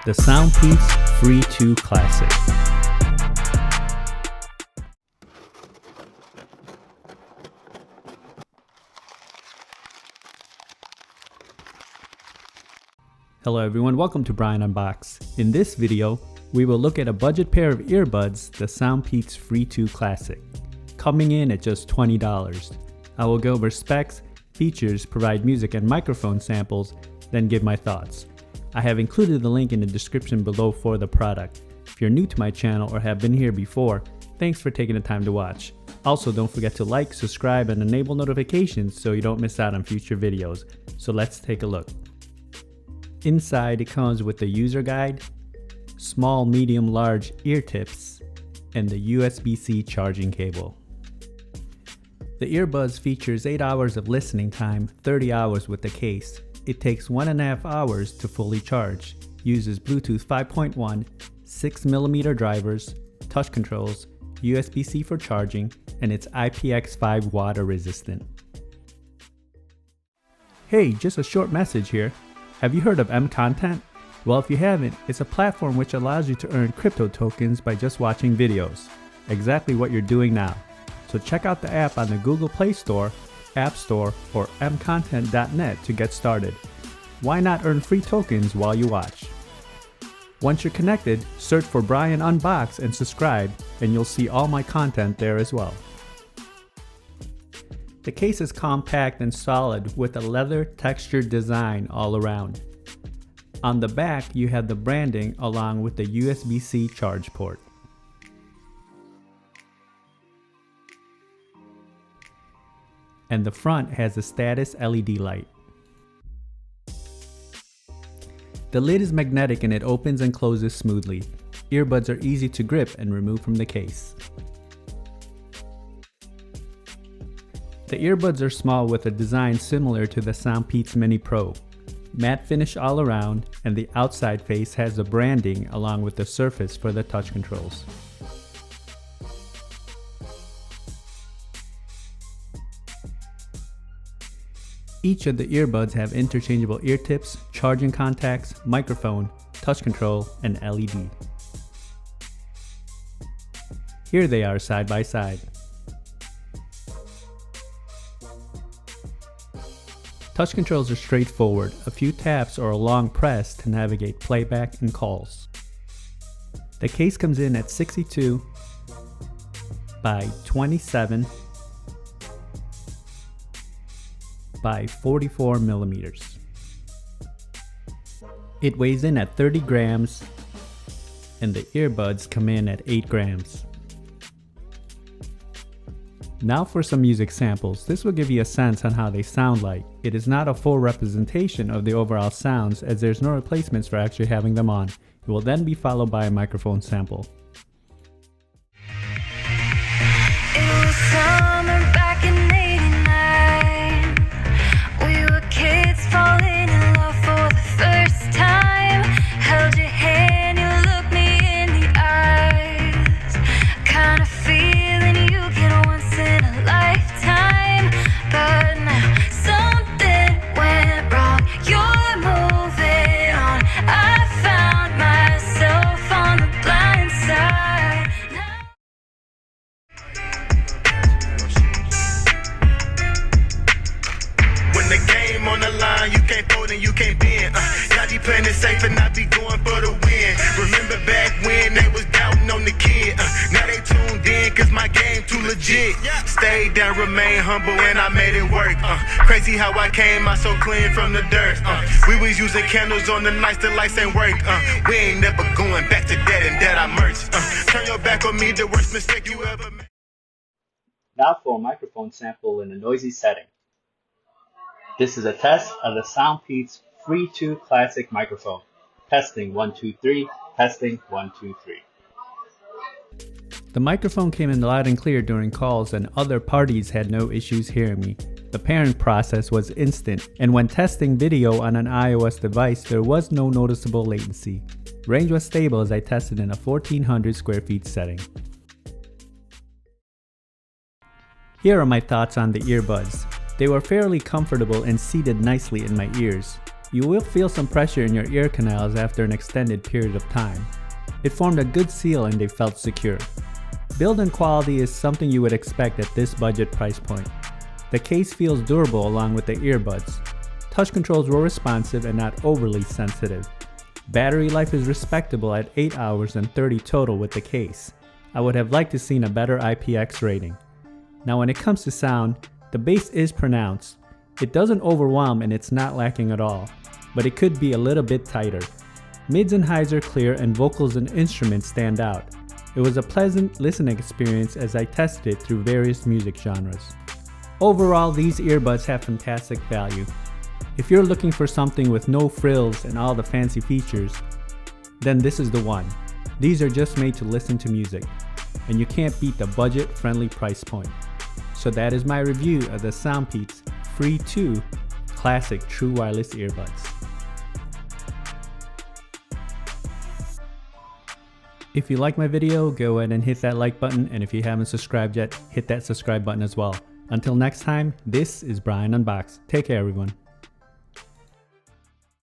the SoundPEATS Free2 Classic. Hello everyone, welcome to Brian Unboxed. In this video, we will look at a budget pair of earbuds, the SoundPEATS Free2 Classic, coming in at just $20. I will go over specs, features, provide music and microphone samples, then give my thoughts. I have included the link in the description below for the product. If you're new to my channel or have been here before, thanks for taking the time to watch. Also, don't forget to like, subscribe, and enable notifications so you don't miss out on future videos. So let's take a look. Inside, it comes with the user guide, small, medium, large ear tips, and the USB-C charging cable. The earbuds features 8 hours of listening time, 30 hours with the case. It takes 1.5 hours to fully charge, uses Bluetooth 5.1, 6mm drivers, touch controls, USB-C for charging, and it's IPX5 water resistant. Hey, just a short message here. Have you heard of M-Content? Well, if you haven't, it's a platform which allows you to earn crypto tokens by just watching videos. Exactly what you're doing now. So check out the app on the Google Play Store, App Store, or mcontent.net to get started. Why not earn free tokens while you watch? Once you're connected, search for Brian Unboxed and subscribe, and you'll see all my content there as well. The case is compact and solid with a leather textured design all around. On the back, you have the branding along with the USB-C charge port. And the front has a status LED light. The lid is magnetic and it opens and closes smoothly. Earbuds are easy to grip and remove from the case. The earbuds are small with a design similar to the SoundPEATS Mini Pro. Matte finish all around, and the outside face has the branding along with the surface for the touch controls. Each of the earbuds have interchangeable ear tips, charging contacts, microphone, touch control, and LED. Here they are side by side. Touch controls are straightforward, a few taps or a long press to navigate playback and calls. The case comes in at 62 by 27 by 44 millimeters. It weighs in at 30 grams and the earbuds come in at 8 grams. Now for some music samples. This will give you a sense on how they sound like. It is not a full representation of the overall sounds as there's no replacements for actually having them on. It will then be followed by a microphone sample. It was summer back in '89. We were kids falling in love for the first time. Held your hand, you looked me in the eyes. Kind of feeling you get once in a lifetime. But now something went wrong. You're moving on. I found myself on the blind side. When the game on the line, you can't fold and you can't bend. Y'all be playing it safe and I be going for the win. Remember back when they was doubting on the kid. Now they tuned in cause my game too legit. Stayed down, remain humble and I made it work. Crazy how I came out so clean from the dirt. We was using candles on the nights the lights ain't work. We ain't never going back to that and that I merged. Turn your back on me, the worst mistake you ever made. Now for a microphone sample in a noisy setting. This is a test of the SoundPEATS Free2 Classic microphone. Testing 1 2 3, testing 1 2 3. The microphone came in loud and clear during calls and other parties had no issues hearing me. The pairing process was instant, and when testing video on an iOS device there was no noticeable latency. Range was stable as I tested in a 1400 square feet setting. Here are my thoughts on the earbuds. They were fairly comfortable and seated nicely in my ears. You will feel some pressure in your ear canals after an extended period of time. It formed a good seal and they felt secure. Build and quality is something you would expect at this budget price point. The case feels durable along with the earbuds. Touch controls were responsive and not overly sensitive. Battery life is respectable at 8 hours and 30 total with the case. I would have liked to seen a better IPX rating. Now when it comes to sound, the bass is pronounced. It doesn't overwhelm and it's not lacking at all, but it could be a little bit tighter. Mids and highs are clear and vocals and instruments stand out. It was a pleasant listening experience as I tested it through various music genres. Overall, these earbuds have fantastic value. If you're looking for something with no frills and all the fancy features, then this is the one. These are just made to listen to music, and you can't beat the budget-friendly price point. So that is my review of the SoundPEATS Free2 Classic True Wireless Earbuds. If you like my video, go ahead and hit that like button, and if you haven't subscribed yet, hit that subscribe button as well. Until next time, this is Brian Unboxed. Take care, everyone.